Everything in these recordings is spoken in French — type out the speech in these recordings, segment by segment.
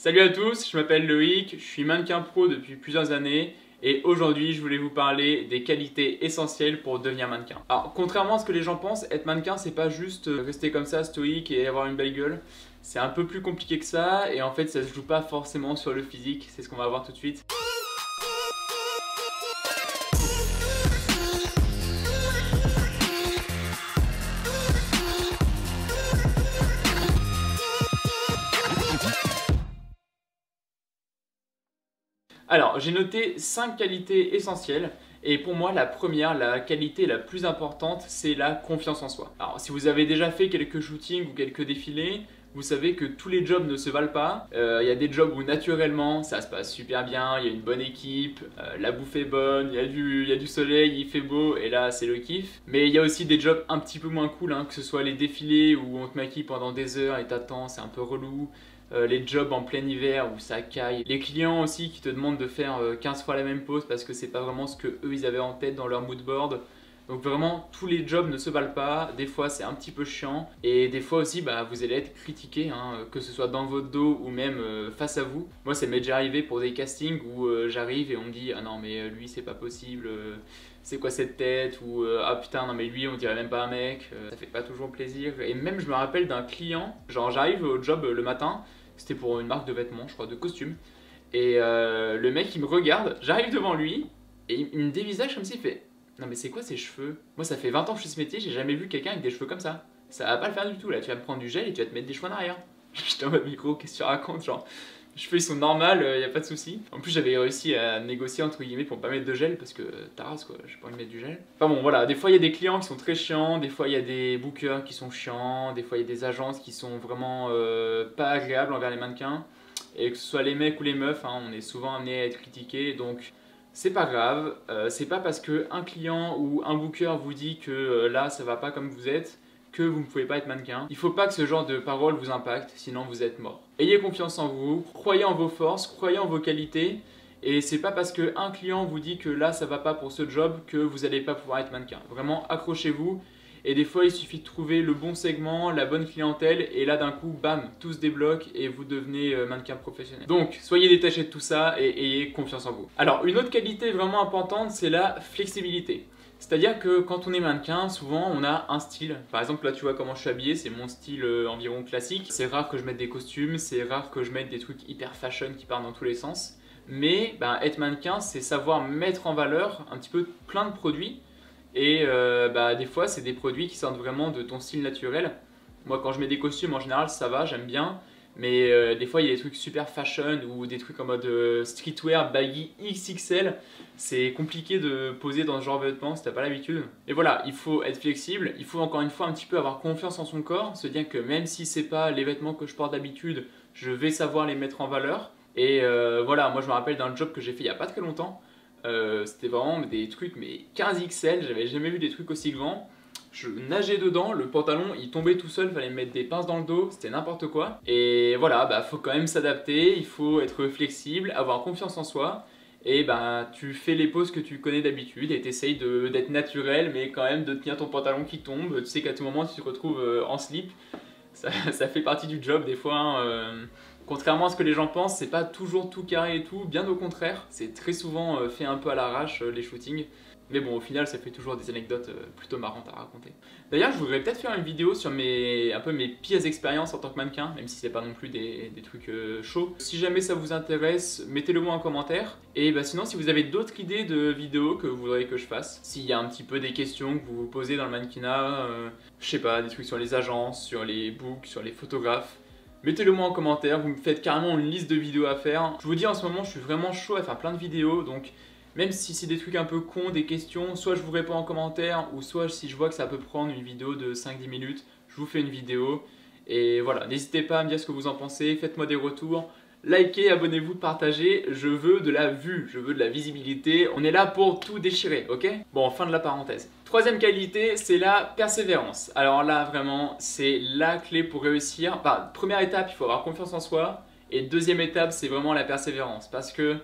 Salut à tous, je m'appelle Loïc, je suis mannequin pro depuis plusieurs années et aujourd'hui je voulais vous parler des qualités essentielles pour devenir mannequin. Alors contrairement à ce que les gens pensent, être mannequin c'est pas juste rester comme ça stoïque et avoir une belle gueule. C'est un peu plus compliqué que ça et en fait ça se joue pas forcément sur le physique, c'est ce qu'on va voir tout de suite. Alors, j'ai noté 5 qualités essentielles et pour moi, la première, la qualité la plus importante, c'est la confiance en soi. Alors, si vous avez déjà fait quelques shootings ou quelques défilés, vous savez que tous les jobs ne se valent pas. Il y a des jobs où naturellement ça se passe super bien, il y a une bonne équipe, la bouffe est bonne, il y a du soleil, il fait beau et là c'est le kiff. Mais il y a aussi des jobs un petit peu moins cool, hein, que ce soit les défilés où on te maquille pendant des heures et t'attends, c'est un peu relou. Les jobs en plein hiver où ça caille, les clients aussi qui te demandent de faire 15 fois la même pose parce que c'est pas vraiment ce que eux ils avaient en tête dans leur mood board. Donc vraiment tous les jobs ne se valent pas, des fois c'est un petit peu chiant et des fois aussi vous allez être critiqué, hein, que ce soit dans votre dos ou même face à vous. Moi ça m'est déjà arrivé pour des castings où j'arrive et on me dit ah non mais lui c'est pas possible, c'est quoi cette tête, ou ah putain non mais lui on dirait même pas un mec, ça fait pas toujours plaisir. Et même je me rappelle d'un client, genre j'arrive au job le matin, c'était pour une marque de vêtements je crois, de costumes, et le mec il me regarde, j'arrive devant lui et il me dévisage comme s'il fait non mais c'est quoi ces cheveux? Moi ça fait 20 ans que je fais ce métier, j'ai jamais vu quelqu'un avec des cheveux comme ça. Ça va pas le faire du tout là, tu vas me prendre du gel et tu vas te mettre des cheveux en arrière. J'étais en mode micro, qu'est-ce que tu racontes? Genre, les cheveux ils sont normaux, y a pas de souci. En plus j'avais réussi à négocier entre guillemets pour pas mettre de gel parce que t'arrases quoi, j'ai pas envie de mettre du gel. Enfin bon voilà, des fois il y a des clients qui sont très chiants, des fois il y a des bookers qui sont chiants, des fois il y a des agences qui sont vraiment pas agréables envers les mannequins. Et que ce soit les mecs ou les meufs, hein, on est souvent amené à être critiqués, donc c'est pas grave, c'est pas parce que un client ou un booker vous dit que là ça va pas comme vous êtes que vous ne pouvez pas être mannequin. Il faut pas que ce genre de paroles vous impacte, sinon vous êtes mort. Ayez confiance en vous, croyez en vos forces, croyez en vos qualités, et c'est pas parce que un client vous dit que là ça va pas pour ce job que vous allez pas pouvoir être mannequin. Vraiment accrochez-vous. Et des fois, il suffit de trouver le bon segment, la bonne clientèle, et là d'un coup, bam, tout se débloque et vous devenez mannequin professionnel. Donc, soyez détaché de tout ça et ayez confiance en vous. Alors, une autre qualité vraiment importante, c'est la flexibilité. C'est-à-dire que quand on est mannequin, souvent on a un style. Par exemple, là tu vois comment je suis habillé, c'est mon style environ classique. C'est rare que je mette des costumes, c'est rare que je mette des trucs hyper fashion qui partent dans tous les sens. Mais être mannequin, c'est savoir mettre en valeur un petit peu plein de produits. Et des fois c'est des produits qui sortent vraiment de ton style naturel. Moi quand je mets des costumes en général ça va, j'aime bien. Mais des fois il y a des trucs super fashion ou des trucs en mode streetwear baggy XXL. C'est compliqué de poser dans ce genre de vêtements si t'as pas l'habitude. Et voilà, il faut être flexible, il faut encore une fois un petit peu avoir confiance en son corps. Se dire que même si c'est pas les vêtements que je porte d'habitude, je vais savoir les mettre en valeur. Et voilà, moi je me rappelle d'un job que j'ai fait il y a pas très longtemps. C'était vraiment des trucs mais 15 XL, j'avais jamais vu des trucs aussi grands. Je nageais dedans, le pantalon il tombait tout seul, fallait me mettre des pinces dans le dos, c'était n'importe quoi. Et voilà, faut quand même s'adapter, il faut être flexible, avoir confiance en soi. Et tu fais les poses que tu connais d'habitude et t'essayes d'être naturel mais quand même de tenir ton pantalon qui tombe. Tu sais qu'à tout moment tu te retrouves en slip, ça fait partie du job des fois, hein. Contrairement à ce que les gens pensent, c'est pas toujours tout carré et tout, bien au contraire, c'est très souvent fait un peu à l'arrache les shootings. Mais bon, au final, ça fait toujours des anecdotes plutôt marrantes à raconter. D'ailleurs, je voudrais peut-être faire une vidéo sur un peu mes pires expériences en tant que mannequin, même si c'est pas non plus des trucs chauds. Si jamais ça vous intéresse, mettez-le moi en commentaire. Et sinon, si vous avez d'autres idées de vidéos que vous voudriez que je fasse, s'il y a un petit peu des questions que vous vous posez dans le mannequinat, je sais pas, des trucs sur les agences, sur les books, sur les photographes, mettez-le moi en commentaire, vous me faites carrément une liste de vidéos à faire. Je vous dis en ce moment je suis vraiment chaud à faire plein de vidéos, donc même si c'est des trucs un peu cons, des questions, soit je vous réponds en commentaire, ou soit si je vois que ça peut prendre une vidéo de 5-10 minutes, je vous fais une vidéo. Et voilà, n'hésitez pas à me dire ce que vous en pensez, faites-moi des retours. Likez, abonnez-vous, partagez, je veux de la vue, je veux de la visibilité, on est là pour tout déchirer, ok? Bon, fin de la parenthèse. Troisième qualité, c'est la persévérance. Alors là, vraiment, c'est la clé pour réussir. Première étape, il faut avoir confiance en soi, et deuxième étape, c'est vraiment la persévérance, parce que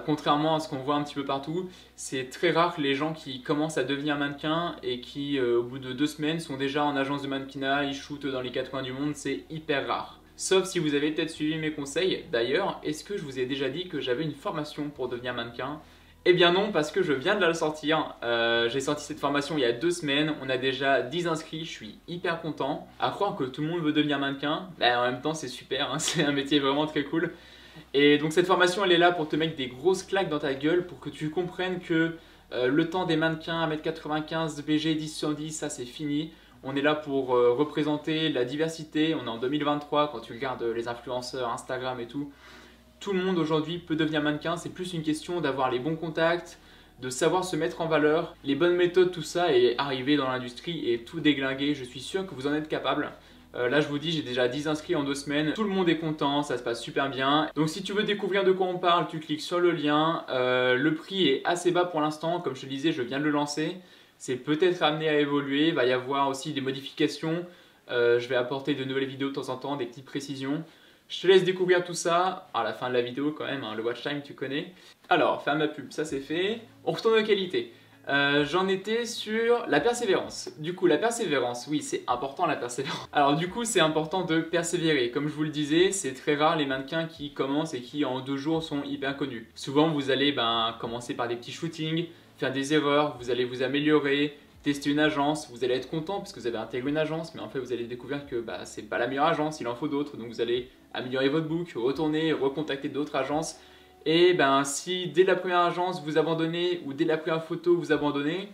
contrairement à ce qu'on voit un petit peu partout, c'est très rare que les gens qui commencent à devenir mannequins et qui, au bout de 2 semaines, sont déjà en agence de mannequinat, ils shootent dans les 4 coins du monde, c'est hyper rare. Sauf si vous avez peut-être suivi mes conseils. D'ailleurs, est-ce que je vous ai déjà dit que j'avais une formation pour devenir mannequin? Eh bien non, parce que je viens de la sortir. J'ai sorti cette formation il y a 2 semaines. On a déjà 10 inscrits, je suis hyper content. À croire que tout le monde veut devenir mannequin. En même temps, c'est super, hein, c'est un métier vraiment très cool. Et donc cette formation, elle est là pour te mettre des grosses claques dans ta gueule, pour que tu comprennes que le temps des mannequins à 1m95, BG 10 sur 10, ça c'est fini. On est là pour représenter la diversité. On est en 2023, quand tu regardes les influenceurs, Instagram et tout. Tout le monde aujourd'hui peut devenir mannequin. C'est plus une question d'avoir les bons contacts, de savoir se mettre en valeur, les bonnes méthodes, tout ça, et arriver dans l'industrie et tout déglinguer. Je suis sûr que vous en êtes capable. Là, je vous dis, j'ai déjà 10 inscrits en 2 semaines. Tout le monde est content, ça se passe super bien. Donc, si tu veux découvrir de quoi on parle, tu cliques sur le lien. Le prix est assez bas pour l'instant. Comme je te le disais, je viens de le lancer. C'est peut-être amené à évoluer. Il va y avoir aussi des modifications. Je vais apporter de nouvelles vidéos de temps en temps, des petites précisions. Je te laisse découvrir tout ça à la fin de la vidéo quand même, hein, le watch time tu connais. Alors, faire ma pub, ça c'est fait. On retourne aux qualités. J'en étais sur la persévérance. Du coup, la persévérance, oui, c'est important la persévérance. Alors du coup, c'est important de persévérer. Comme je vous le disais, c'est très rare les mannequins qui commencent et qui en 2 jours sont hyper connus. Souvent, vous allez commencer par des petits shootings, faire des erreurs, vous allez vous améliorer, tester une agence, vous allez être content parce que vous avez intégré une agence, mais en fait vous allez découvrir que c'est pas la meilleure agence, il en faut d'autres, donc vous allez améliorer votre book, retourner, recontacter d'autres agences. Et si dès la première agence vous abandonnez ou dès la première photo vous abandonnez,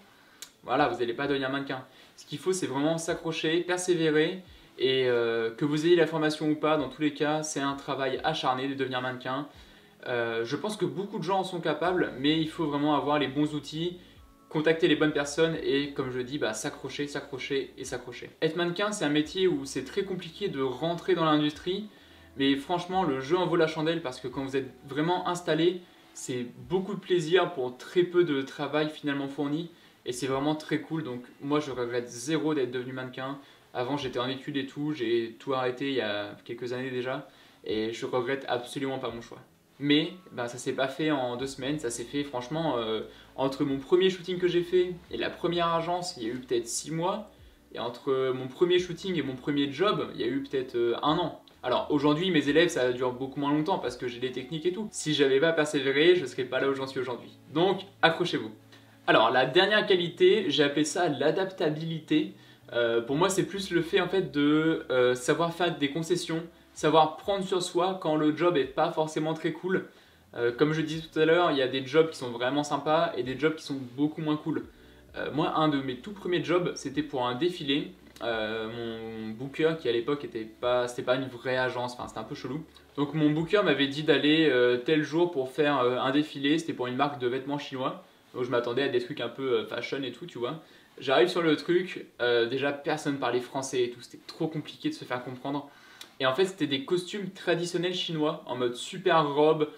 voilà, vous n'allez pas devenir mannequin. Ce qu'il faut, c'est vraiment s'accrocher, persévérer et que vous ayez la formation ou pas, dans tous les cas, c'est un travail acharné de devenir mannequin. Je pense que beaucoup de gens en sont capables, mais il faut vraiment avoir les bons outils, contacter les bonnes personnes et, comme je dis, s'accrocher, s'accrocher et s'accrocher. Être mannequin, c'est un métier où c'est très compliqué de rentrer dans l'industrie. Mais franchement, le jeu en vaut la chandelle parce que quand vous êtes vraiment installé, c'est beaucoup de plaisir pour très peu de travail finalement fourni. Et c'est vraiment très cool. Donc moi, je regrette zéro d'être devenu mannequin. Avant, j'étais en études et tout. J'ai tout arrêté il y a quelques années déjà. Et je regrette absolument pas mon choix. Mais ça s'est pas fait en 2 semaines. Ça s'est fait franchement entre mon premier shooting que j'ai fait et la première agence, il y a eu peut-être 6 mois. Et entre mon premier shooting et mon premier job, il y a eu peut-être 1 an. Alors aujourd'hui, mes élèves, ça dure beaucoup moins longtemps parce que j'ai des techniques et tout. Si j'avais pas persévéré, je serais pas là où j'en suis aujourd'hui. Donc, accrochez-vous. Alors, la dernière qualité, j'ai appelé ça l'adaptabilité. Pour moi, c'est plus le fait en fait de savoir faire des concessions, savoir prendre sur soi quand le job est pas forcément très cool. Comme je disais tout à l'heure, il y a des jobs qui sont vraiment sympas et des jobs qui sont beaucoup moins cool. Moi, un de mes tout premiers jobs, c'était pour un défilé. Mon booker qui à l'époque c'était pas une vraie agence, enfin c'était un peu chelou. Donc mon booker m'avait dit d'aller tel jour pour faire un défilé, c'était pour une marque de vêtements chinois. Donc je m'attendais à des trucs un peu fashion et tout, tu vois. J'arrive sur le truc, déjà personne parlait français et tout, c'était trop compliqué de se faire comprendre. Et en fait c'était des costumes traditionnels chinois, en mode super robe,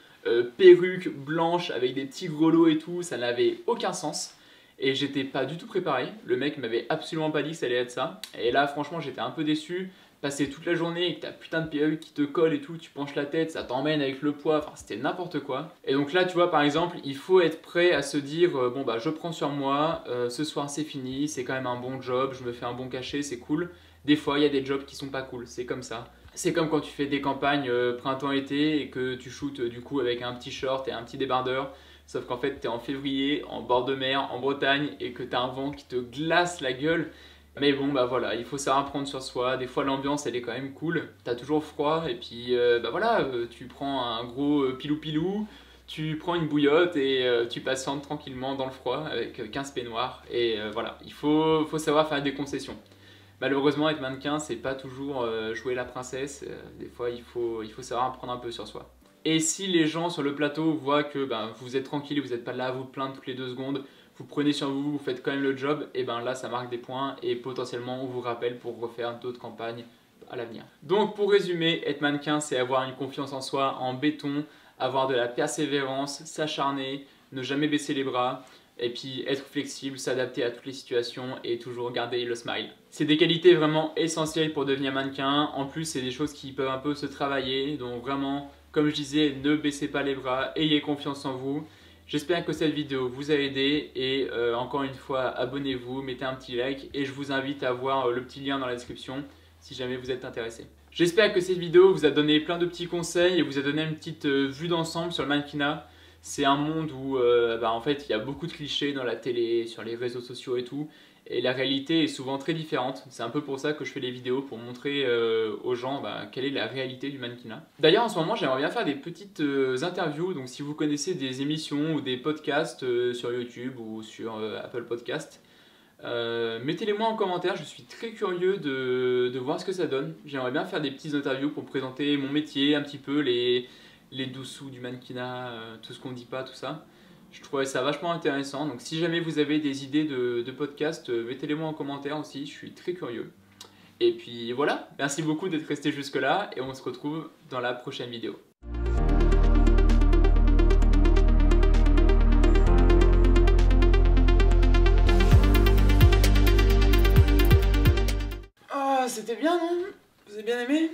perruque blanche avec des petits grelots et tout, ça n'avait aucun sens. Et j'étais pas du tout préparé, le mec m'avait absolument pas dit que ça allait être ça. Et là franchement j'étais un peu déçu, passer toute la journée avec ta putain de perruque qui te colle et tout, tu penches la tête, ça t'emmène avec le poids, enfin c'était n'importe quoi. Et donc là tu vois par exemple, il faut être prêt à se dire je prends sur moi, ce soir c'est fini, c'est quand même un bon job, je me fais un bon cachet, c'est cool. Des fois il y a des jobs qui sont pas cool, c'est comme ça. C'est comme quand tu fais des campagnes printemps-été et que tu shootes du coup avec un petit short et un petit débardeur. Sauf qu'en fait, tu es en février, en bord de mer, en Bretagne, et que tu as un vent qui te glace la gueule. Mais bon, voilà, il faut savoir prendre sur soi. Des fois, l'ambiance, elle est quand même cool. Tu as toujours froid, et puis tu prends un gros pilou-pilou, tu prends une bouillotte et tu patientes tranquillement dans le froid avec 15 peignoirs. Et voilà, il faut savoir faire des concessions. Malheureusement, être mannequin, c'est pas toujours jouer la princesse. Des fois, il faut savoir prendre un peu sur soi. Et si les gens sur le plateau voient que vous êtes tranquille, vous n'êtes pas là à vous plaindre toutes les 2 secondes, vous prenez sur vous, vous faites quand même le job, et là ça marque des points et potentiellement on vous rappelle pour refaire d'autres campagnes à l'avenir. Donc pour résumer, être mannequin, c'est avoir une confiance en soi en béton, avoir de la persévérance, s'acharner, ne jamais baisser les bras, et puis être flexible, s'adapter à toutes les situations et toujours garder le smile. C'est des qualités vraiment essentielles pour devenir mannequin. En plus, c'est des choses qui peuvent un peu se travailler, donc vraiment, comme je disais, ne baissez pas les bras, ayez confiance en vous. J'espère que cette vidéo vous a aidé et encore une fois, abonnez-vous, mettez un petit like et je vous invite à voir le petit lien dans la description si jamais vous êtes intéressé. J'espère que cette vidéo vous a donné plein de petits conseils et vous a donné une petite vue d'ensemble sur le mannequinat. C'est un monde où en fait il y a beaucoup de clichés dans la télé, sur les réseaux sociaux et tout. Et la réalité est souvent très différente. C'est un peu pour ça que je fais les vidéos, pour montrer aux gens quelle est la réalité du mannequinat. D'ailleurs en ce moment j'aimerais bien faire des petites interviews. Donc si vous connaissez des émissions ou des podcasts sur YouTube ou sur Apple Podcast, mettez-les-moi en commentaire, je suis très curieux de voir ce que ça donne. J'aimerais bien faire des petites interviews pour présenter mon métier, un petit peu les dessous du mannequinat, tout ce qu'on ne dit pas, tout ça. Je trouvais ça vachement intéressant, donc si jamais vous avez des idées de podcasts, mettez-les-moi en commentaire aussi, je suis très curieux. Et puis voilà, merci beaucoup d'être resté jusque là et on se retrouve dans la prochaine vidéo. Oh, c'était bien, non? Vous avez bien aimé?